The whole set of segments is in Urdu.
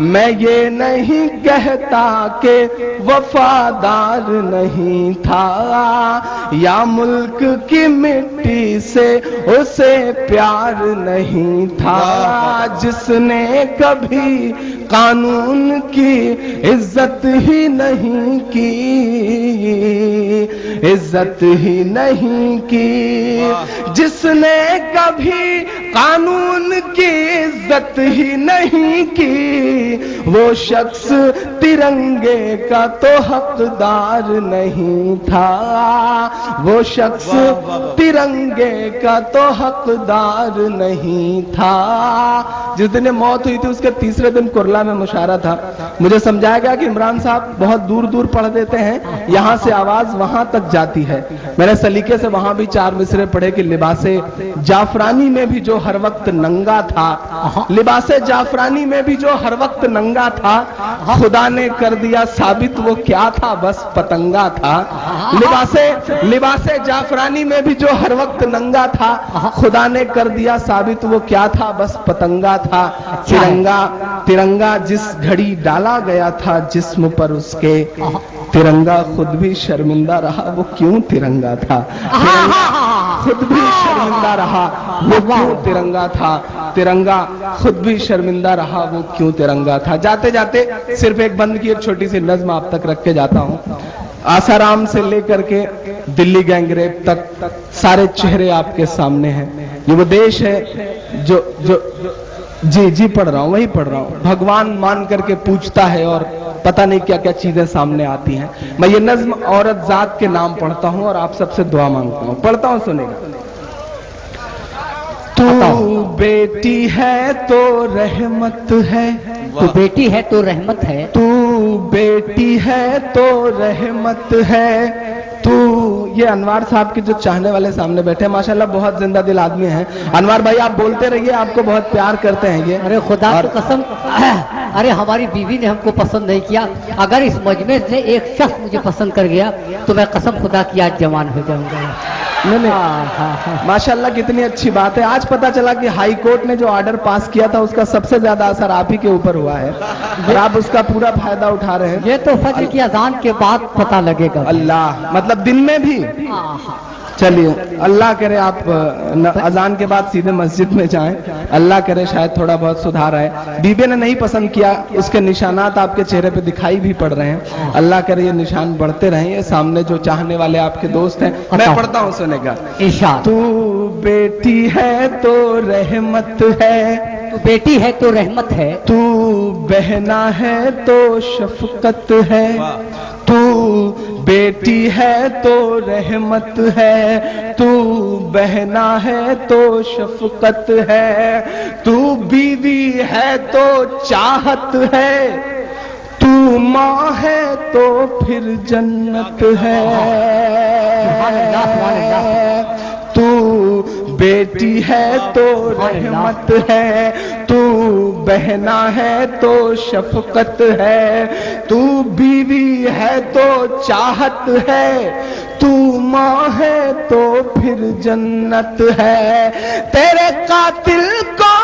میں یہ نہیں کہتا کہ وفادار نہیں تھا، یا ملک کی مٹی سے اسے پیار نہیں تھا، جس نے کبھی قانون کی عزت ہی نہیں کی، عزت ہی نہیں کی، جس نے کبھی قانون کی عزت ہی نہیں کی، وہ شخص ترنگے کا تو حقدار نہیں تھا، وہ شخص ترنگے کا تو حقدار نہیں تھا۔ جس دن موت ہوئی تھی اس کے تیسرے دن کرلا میں مشاعرہ تھا، مجھے سمجھایا گیا کہ عمران صاحب بہت دور دور پڑھ دیتے ہیں، یہاں سے آواز وہاں تک جاتی ہے۔ میں نے سلیقے سے وہاں بھی 4 مصرے پڑھے کہ لباس جعفرانی میں بھی جو ہر وقت ننگا تھا، لباس جعفرانی میں بھی جو ہر وقت ننگا تھا، خدا نے کر دیا ثابت وہ کیا تھا، بس پتنگا تھا۔ لباس جعفرانی میں بھی جو ہر وقت ننگا تھا، خدا نے کر دیا ثابت وہ کیا تھا، بس پتنگا تھا۔ ترنگا جس گھڑی ڈالا گیا تھا جسم پر اس کے، ترنگا خود بھی شرمندہ رہا وہ کیوں ترنگا تھا، خود بھی شرمندہ رہا وہ کیوں ترنگا تھا، ترنگا خود بھی شرمندہ رہا وہ کیوں ترنگا تھا۔ جاتے جاتے صرف ایک بند کی ایک چھوٹی سی نظم آپ تک رکھ کے جاتا ہوں۔ آسارام سے لے کر کے دلی گینگ ریپ تک سارے چہرے آپ کے سامنے ہیں۔ یہ وہ دیش ہے جو جی پڑھ رہا ہوں، وہی پڑھ رہا ہوں، بھگوان مان کر کے پوچھتا ہے اور پتہ نہیں کیا کیا چیزیں سامنے آتی ہیں۔ میں یہ نظم عورت ذات کے نام پڑھتا ہوں اور آپ سب سے دعا مانگتا ہوں، پڑھتا ہوں، سنیں گا۔ تو بیٹی ہے تو رحمت ہے، تو بیٹی ہے تو رحمت ہے، تو بیٹی ہے تو رحمت ہے، تو یہ انوار صاحب کے جو چاہنے والے سامنے بیٹھے ہیں، ماشاءاللہ بہت زندہ دل آدمی ہیں۔ انوار بھائی آپ بولتے رہیے، آپ کو بہت پیار کرتے ہیں یہ۔ ارے خدا کی قسم، ارے ہماری بیوی نے ہم کو پسند نہیں کیا، اگر اس مجمع سے ایک شخص مجھے پسند کر گیا تو میں قسم خدا کی آج جوان ہو جاؤں گا۔ ماشاءاللہ کتنی اچھی بات ہے۔ آج پتا چلا کہ ہائی کورٹ نے جو آرڈر پاس کیا تھا اس کا سب سے زیادہ اثر آپ ہی کے اوپر ہوا ہے اور آپ اس کا پورا فائدہ اٹھا رہے ہیں۔ یہ تو فجر کی اذان کے بعد پتہ لگے گا۔ اللہ، مطلب دن میں بھی؟ چلیے اللہ کرے آپ اذان کے بعد سیدھے مسجد میں جائیں، اللہ کرے شاید تھوڑا بہت سدھار آئے۔ بیوی نے نہیں پسند کیا، اس کے نشانات آپ کے چہرے پہ دکھائی بھی پڑ رہے ہیں، اللہ کرے یہ نشان بڑھتے رہیں۔ یہ سامنے جو چاہنے والے آپ کے دوست ہیں، میں پڑھتا ہوں، سنے گا۔ تو بیٹی ہے تو رحمت ہے، تو بیٹی ہے تو رحمت ہے، تو بہنا ہے تو شفقت ہے، تو بیٹی ہے تو رحمت ہے، تو بہنا ہے تو شفقت ہے، تو بیوی ہے تو چاہت ہے، تو ماں ہے تو پھر جنت ہے، تو بیٹی ہے تو رحمت ہے، تو بہنا ہے تو شفقت ہے، تو بیوی ہے تو چاہت ہے، تو ماں ہے تو پھر جنت ہے، تیرے قاتل کو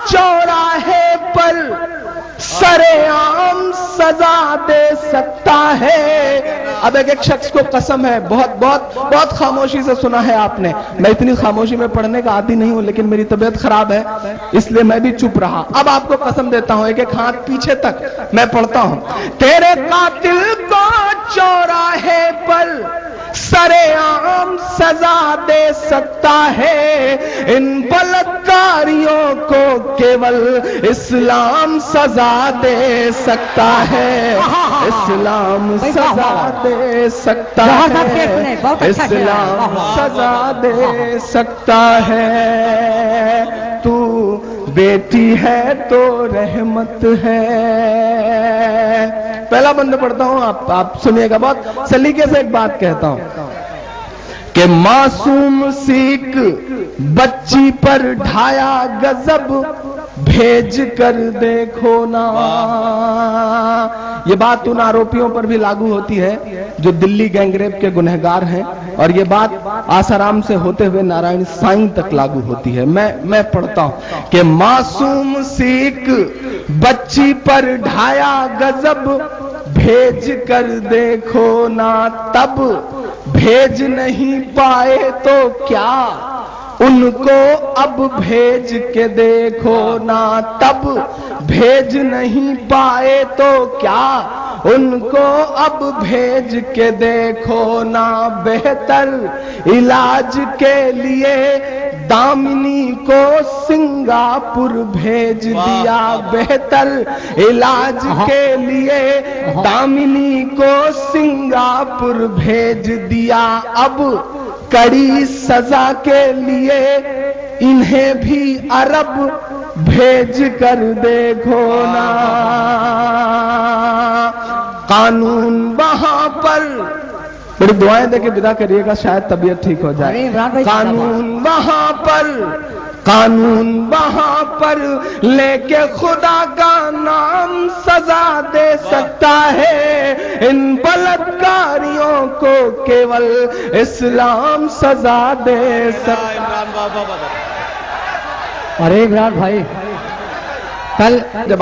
چوراہے پر سرے عام سزا دے سکتا ہے۔ اب ایک شخص کو قسم ہے، بہت خاموشی سے سنا ہے آپ نے، میں اتنی خاموشی میں پڑھنے کا عادی نہیں ہوں لیکن میری طبیعت خراب ہے اس لیے میں بھی چپ رہا۔ اب آپ کو قسم دیتا ہوں، ایک ہاتھ پیچھے تک میں پڑھتا ہوں۔ تیرے قاتل کو چوراہے پر سرے عام سزا دے سکتا ہے، ان بلاتکاریوں کو کیول اسلام سزا دے سکتا ہے، اسلام سزا دے سکتا ہے، اسلام سزا دے سکتا ہے، تو بیٹی ہے تو رحمت ہے۔ پہلا بند پڑھتا ہوں، آپ سنیے گا، بہت سلیقے سے ایک بات کہتا ہوں کہ معصوم سیک بچی پر ڈھایا غضب بھیج کر دیکھو نا۔ یہ بات ان آروپیوں پر بھی لاگو ہوتی ہے جو دلی گینگ ریپ کے گنہگار ہیں۔ اور یہ بات آسارام سے ہوتے ہوئے نارائن سائیں تک لاگو ہوتی ہے. میں پڑھتا ہوں کہ معصوم سیک بچی پر ڈھایا غضب بھیج کر دیکھو نا تب بھیج نہیں پائے تو کیا ان کو اب بھیج کے دیکھو نا تب بھیج نہیں پائے تو کیا ان کو اب بھیج کے دیکھو نا بہتر علاج کے لیے دامنی کو سنگاپور بھیج دیا. بہتر علاج کے لیے دامنی کو سنگاپور بھیج دیا. اب کڑی سزا کے لیے انہیں بھی عرب بھیج کر دیکھو نا. قانون وہاں پر بڑی دعائیں دے کے ودا کریے گا شاید طبیعت ٹھیک ہو جائے. قانون وہاں پر لے کے خدا کا نام سزا دے سکتا ہے. ان بلاتکاریوں کو کیول اسلام سزا دے سکتا ہے. ارے عمران بھائی کل جب